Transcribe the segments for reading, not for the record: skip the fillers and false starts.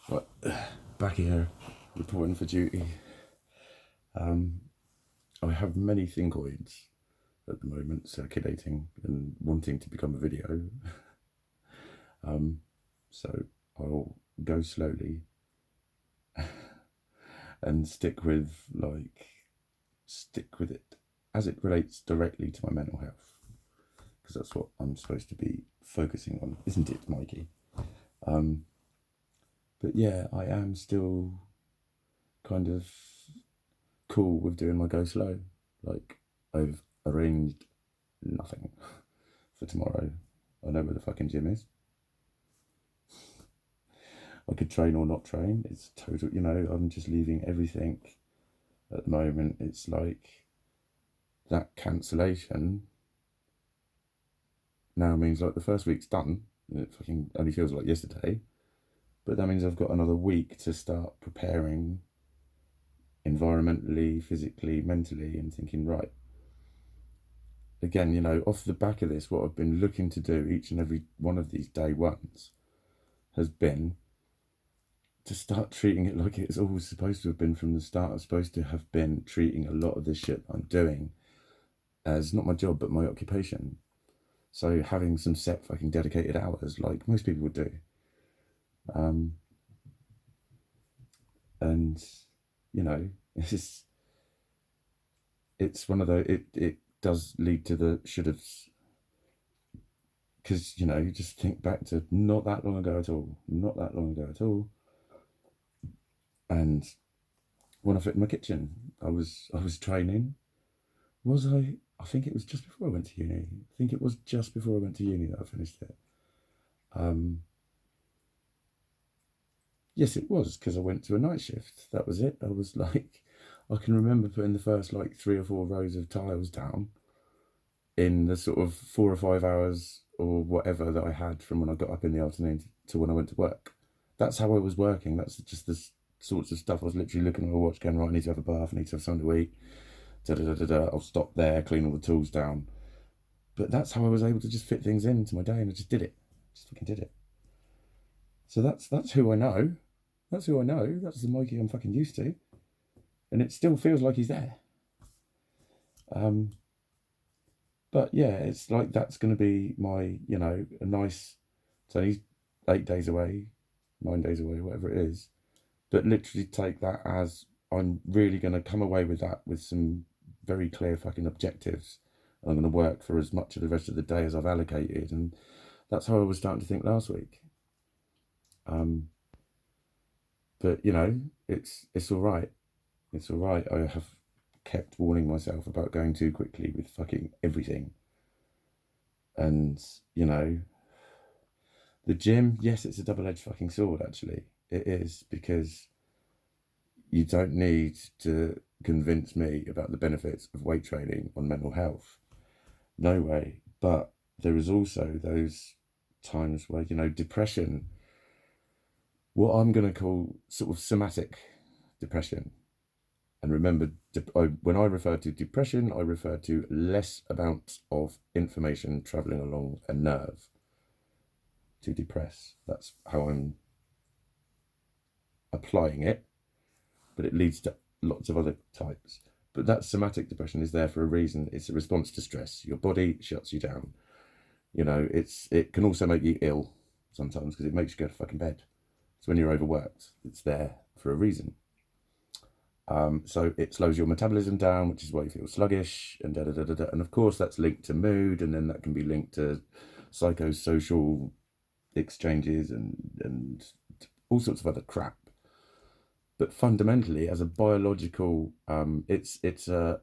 Right, back here, reporting for duty. I have many thinkoids at the moment circulating and wanting to become a video. So I'll go slowly and stick with it as it relates directly to my mental health, because that's what I'm supposed to be focusing on, isn't it, Mikey? But yeah, I am still kind of cool with doing my go slow. Like, I've arranged nothing for tomorrow. I know where the fucking gym is. I could train or not train. It's total, I'm just leaving everything at the moment. It's like that cancellation now means like the first week's done. It fucking only feels like yesterday. But that means I've got another week to start preparing environmentally, physically, mentally, and thinking, right, again, off the back of this, what I've been looking to do each and every one of these day ones has been to start treating it like it's always supposed to have been from the start. I'm supposed to have been treating a lot of this shit I'm doing as not my job, but my occupation. So having some set fucking dedicated hours, like most people would do. And, it's one of those, it does lead to the should haves. Because, you just think back to not that long ago at all. And when I fit in my kitchen, I was training. Was I? I think it was just before I went to uni. I think it was just before I went to uni that I finished it. Yes, it was, because I went to a night shift. That was it. I was like, I can remember putting the first like 3 or 4 rows of tiles down in the sort of 4 or 5 hours or whatever that I had from when I got up in the afternoon to when I went to work. That's how I was working. That's just the sorts of stuff. I was literally looking at my watch going, right, I need to have a bath, I need to have something to eat. I'll stop there, clean all the tools down. But that's how I was able to just fit things into my day, and I just did it. Just fucking did it. So that's who I know. That's who I know. That's the Mikey I'm fucking used to. And it still feels like he's there. But yeah, it's like that's going to be my, a nice. So he's 8 days away, 9 days away, whatever it is. But literally take that as I'm really going to come away with that with some very clear fucking objectives. I'm going to work for as much of the rest of the day as I've allocated. And that's how I was starting to think last week. But, it's all right. It's all right. I have kept warning myself about going too quickly with fucking everything. And, the gym, yes, it's a double-edged fucking sword, actually. It is, because you don't need to convince me about the benefits of weight training on mental health. No way. But there is also those times where, depression, what I'm going to call sort of somatic depression. And remember, when I refer to depression, I refer to less amounts of information traveling along a nerve to depress. That's how I'm applying it, but it leads to lots of other types. But that somatic depression is there for a reason. It's a response to stress. Your body shuts you down. It can also make you ill sometimes because it makes you go to fucking bed. So when you're overworked, it's there for a reason. So it slows your metabolism down, which is why you feel sluggish, and And of course, that's linked to mood, and then that can be linked to psychosocial exchanges and all sorts of other crap. But fundamentally, as a biological, it's a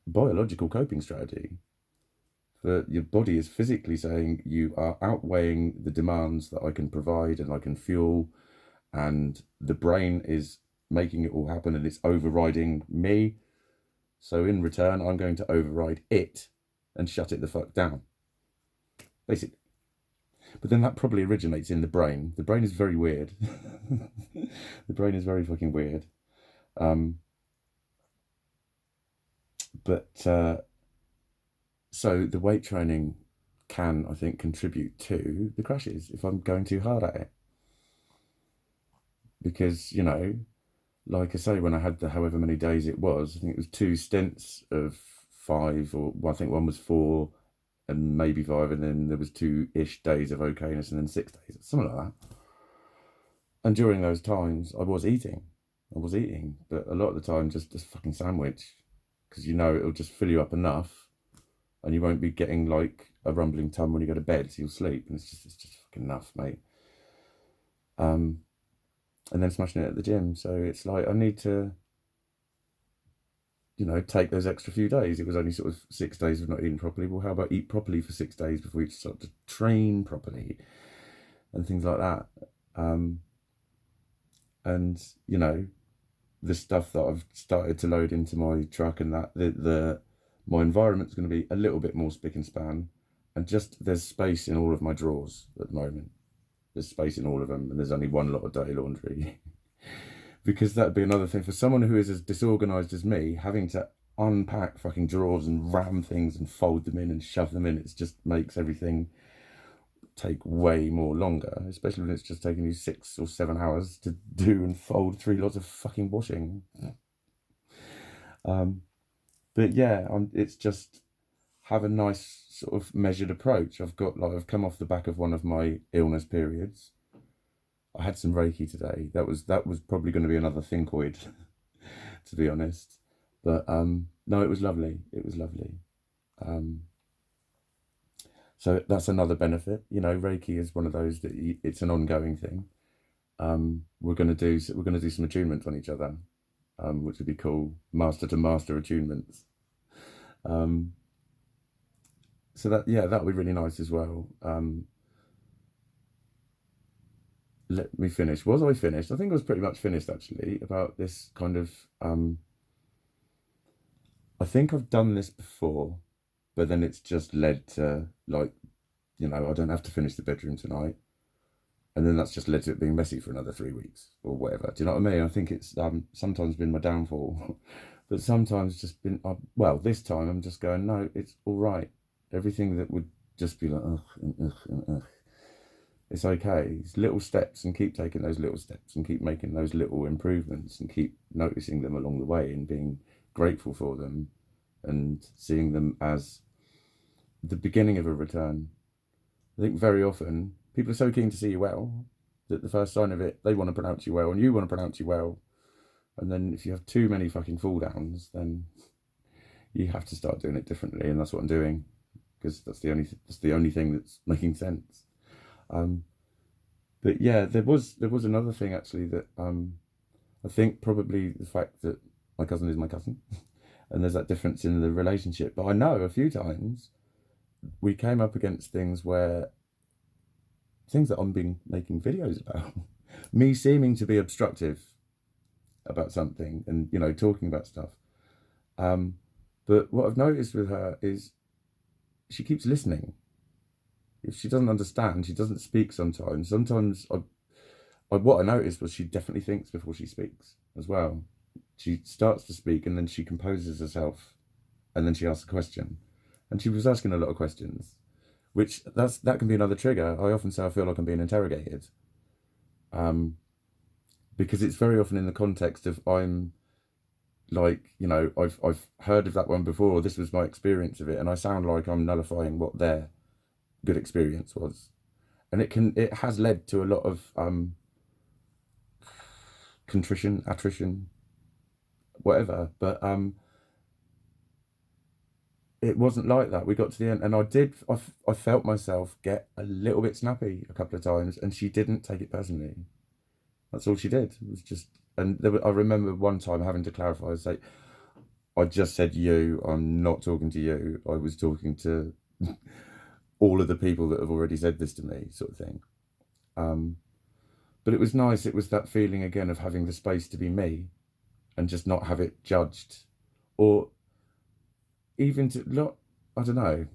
biological coping strategy. That your body is physically saying you are outweighing the demands that I can provide and I can fuel, and the brain is making it all happen and it's overriding me. So in return, I'm going to override it and shut it the fuck down, basically. But then that probably originates in the brain. The brain is very weird. The brain is very fucking weird. So the weight training can, I think, contribute to the crashes if I'm going too hard at it. Because, you know, like I say, when I had the however many days it was, I think it was 2 stints of 5, or well, I think one was 4 and maybe 5, and then there was 2-ish days of okayness, and then 6 days, something like that. And during those times, I was eating, but a lot of the time just a fucking sandwich, because you know it'll just fill you up enough, and you won't be getting like a rumbling tum when you go to bed, so you'll sleep, and it's just fucking enough, mate. And then smashing it at the gym. So it's like I need to, you know, take those extra few days. It was only sort of 6 days of not eating properly. Well, how about eat properly for 6 days before you start to train properly and things like that. And you know, the stuff that I've started to load into my truck, and that my environment's going to be a little bit more spick and span, and just there's space in all of my drawers at the moment. There's space in all of them, and there's only one lot of dirty laundry. Because that'd be another thing for someone who is as disorganized as me, having to unpack fucking drawers and ram things and fold them in and shove them in. It just makes everything take way more longer, especially when it's just taking you 6 or 7 hours to do and fold 3 lots of fucking washing. But yeah, it's just have a nice sort of measured approach. I've come off the back of one of my illness periods. I had some Reiki today. That was probably going to be another thinkoid, to be honest. But no, it was lovely. It was lovely. So that's another benefit. You know, Reiki is one of those that it's an ongoing thing. We're going to do some attunements on each other, which would be cool. Master to master attunements. So that would be really nice as well. Let me finish. Was I finished? I think I was pretty much finished actually about this kind of. I think I've done this before, but then it's just led to, like, you know, I don't have to finish the bedroom tonight, and then that's just led to it being messy for another 3 weeks or whatever. Do you know what I mean? I think it's sometimes been my downfall, but sometimes just been well. This time I'm just going, no, it's all right. Everything that would just be like ugh. It's okay. It's little steps, and keep taking those little steps, and keep making those little improvements, and keep noticing them along the way, and being grateful for them, and seeing them as the beginning of a return. I think very often people are so keen to see you well that the first sign of it, they want to pronounce you well, and you want to pronounce you well. And then if you have too many fucking fall downs, then you have to start doing it differently, and that's what I'm doing, because that's the only thing that's making sense. But yeah, there was another thing actually that I think probably the fact that my cousin is my cousin, and there's that difference in the relationship. But I know a few times we came up against things that I've been making videos about, me seeming to be obstructive about something, and you know, talking about stuff. But what I've noticed with her is she keeps listening. If she doesn't understand, she doesn't speak sometimes. Sometimes what I noticed was she definitely thinks before she speaks as well. She starts to speak, and then she composes herself, and then she asks a question. And she was asking a lot of questions, which that can be another trigger. I often say I feel like I'm being interrogated. Because it's very often in the context of I'm like, you know, I've heard of that one before, or this was my experience of it, and I sound like I'm nullifying what their good experience was. And it has led to a lot of contrition, attrition, whatever. But it wasn't like that. We got to the end, and I felt myself get a little bit snappy a couple of times, and she didn't take it personally. That's all she did. It was just, and I remember one time having to clarify, say, I just said you, I'm not talking to you. I was talking to all of the people that have already said this to me, sort of thing. But it was nice. It was that feeling again of having the space to be me, and just not have it judged, or even I don't know.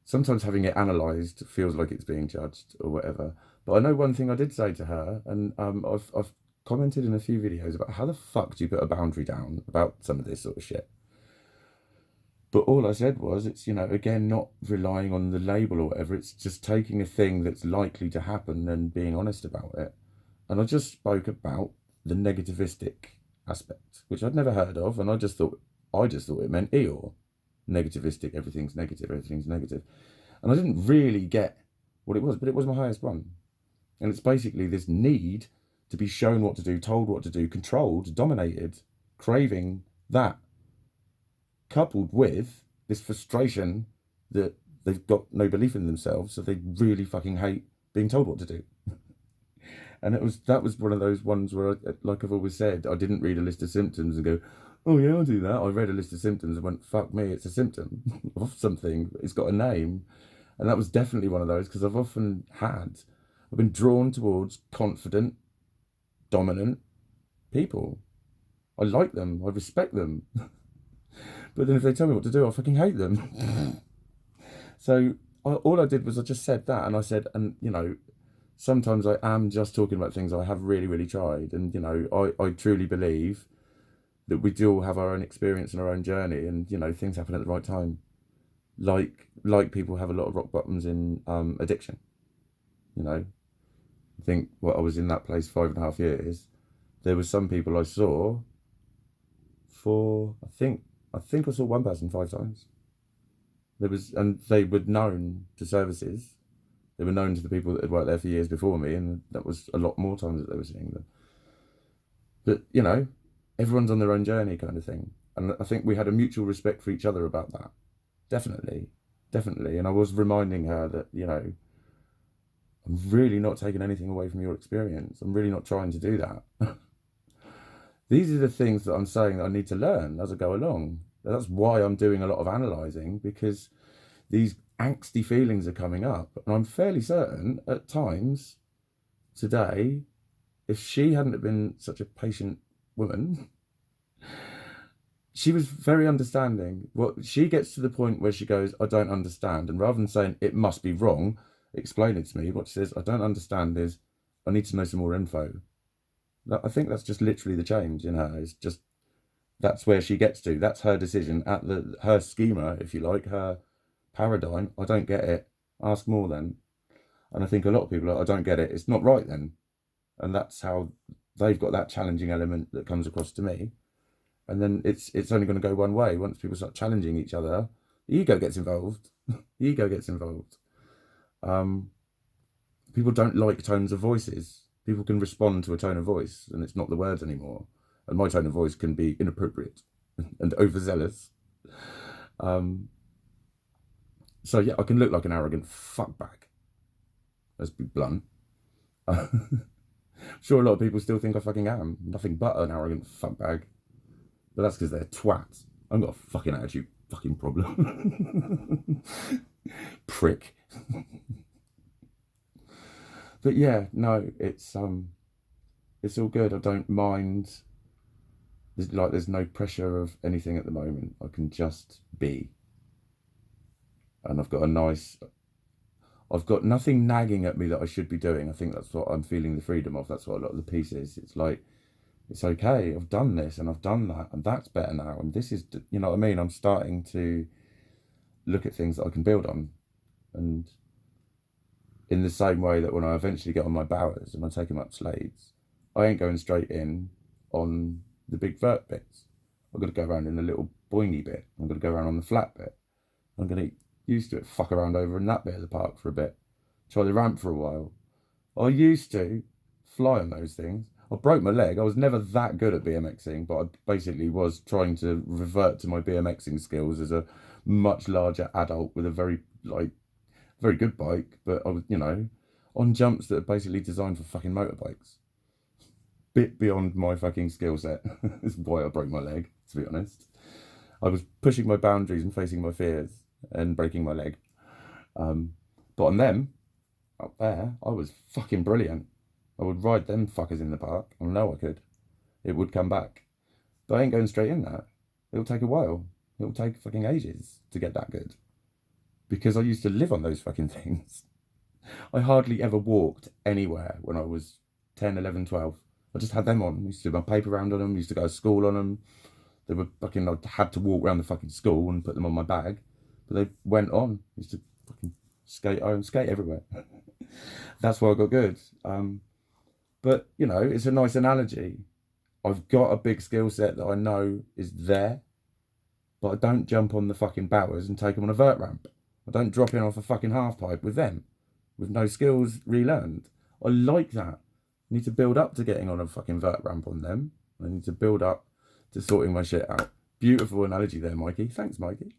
Sometimes having it analysed feels like it's being judged or whatever. But I know one thing I did say to her, and I've commented in a few videos about how the fuck do you put a boundary down about some of this sort of shit. But all I said was, it's, again, not relying on the label or whatever. It's just taking a thing that's likely to happen and being honest about it. And I just spoke about the negativistic aspect, which I'd never heard of. And I just thought it meant Eeyore. Negativistic, everything's negative, everything's negative. And I didn't really get what it was, but it was my highest one. And it's basically this need to be shown what to do, told what to do, controlled, dominated, craving that, coupled with this frustration that they've got no belief in themselves, so they really fucking hate being told what to do. And that was one of those ones where, like I've always said, I didn't read a list of symptoms and go, oh yeah, I'll do that. I read a list of symptoms and went, fuck me, it's a symptom of something. It's got a name. And that was definitely one of those, because I've been drawn towards confident, dominant people. I like them. I respect them. But then if they tell me what to do, I fucking hate them. So all I did was I just said that, and I said, and sometimes I am just talking about things I have really, really tried. And, I truly believe that we do all have our own experience and our own journey, and, things happen at the right time. Like people have a lot of rock bottoms in addiction. I think, I was in that place 5.5 years. There were some people I saw for, I think I saw one person 5 times. And they were known to services. They were known to the people that had worked there for years before me, and that was a lot more times that they were seeing them. But, everyone's on their own journey kind of thing. And I think we had a mutual respect for each other about that. Definitely. And I was reminding her that, I'm really not taking anything away from your experience. I'm really not trying to do that. These are the things that I'm saying that I need to learn as I go along. That's why I'm doing a lot of analysing, because these angsty feelings are coming up. And I'm fairly certain at times today, if she hadn't been such a patient woman, she was very understanding. Well, she gets to the point where she goes, I don't understand. And rather than saying, it must be wrong, explain it to me. What she says, I don't understand, is, I need to know some more info. I think that's just literally the change in her. It's just, that's where she gets to. That's her decision at her schema, if you like, her paradigm. I don't get it. Ask more then. And I think a lot of people are, I don't get it. It's not right then. And that's how they've got that challenging element that comes across to me. And then it's only going to go one way. Once people start challenging each other, the ego gets involved. People don't like tones of voices. People can respond to a tone of voice, and it's not the words anymore. And my tone of voice can be inappropriate and overzealous. So yeah, I can look like an arrogant fuckbag. Let's be blunt. I'm sure a lot of people still think I fucking am. Nothing but an arrogant fuckbag. But that's because they're twats. I've got a fucking attitude fucking problem. Prick. But yeah, no, it's all good. I don't mind. There's no pressure of anything at the moment. I can just be. And I've got nothing nagging at me that I should be doing. I think that's what I'm feeling the freedom of. That's what a lot of the piece is. It's like, it's okay. I've done this and I've done that, and that's better now. And this is, you know what I mean? I'm starting to look at things that I can build on. And in the same way that when I eventually get on my bowers and I take them up slades, I ain't going straight in on the big vert bits. I've got to go around in the little boingy bit. I'm going to go around on the flat bit. I'm going to get used to it, fuck around over in that bit of the park for a bit. Try the ramp for a while. I used to fly on those things. I broke my leg. I was never that good at BMXing, but I basically was trying to revert to my BMXing skills as a much larger adult with a very good bike, but I was, on jumps that are basically designed for fucking motorbikes. Bit beyond my fucking skill set. That's why I broke my leg, to be honest. I was pushing my boundaries and facing my fears and breaking my leg. But on them, up there, I was fucking brilliant. I would ride them fuckers in the park. I know I could. It would come back. But I ain't going straight in that. It'll take a while. It'll take fucking ages to get that good. Because I used to live on those fucking things. I hardly ever walked anywhere when I was 10, 11, 12. I just had them on. I used to do my paper round on them. I used to go to school on them. They were fucking, I had to walk around the fucking school and put them on my bag. But they went on. I used to fucking skate home, skate everywhere. That's why I got good. But, you know, it's a nice analogy. I've got a big skill set that I know is there, but I don't jump on the fucking bowers and take them on a vert ramp. I don't drop in off a fucking half pipe with them, with no skills relearned. I like that. I need to build up to getting on a fucking vert ramp on them. I need to build up to sorting my shit out. Beautiful analogy there, Mikey. Thanks, Mikey.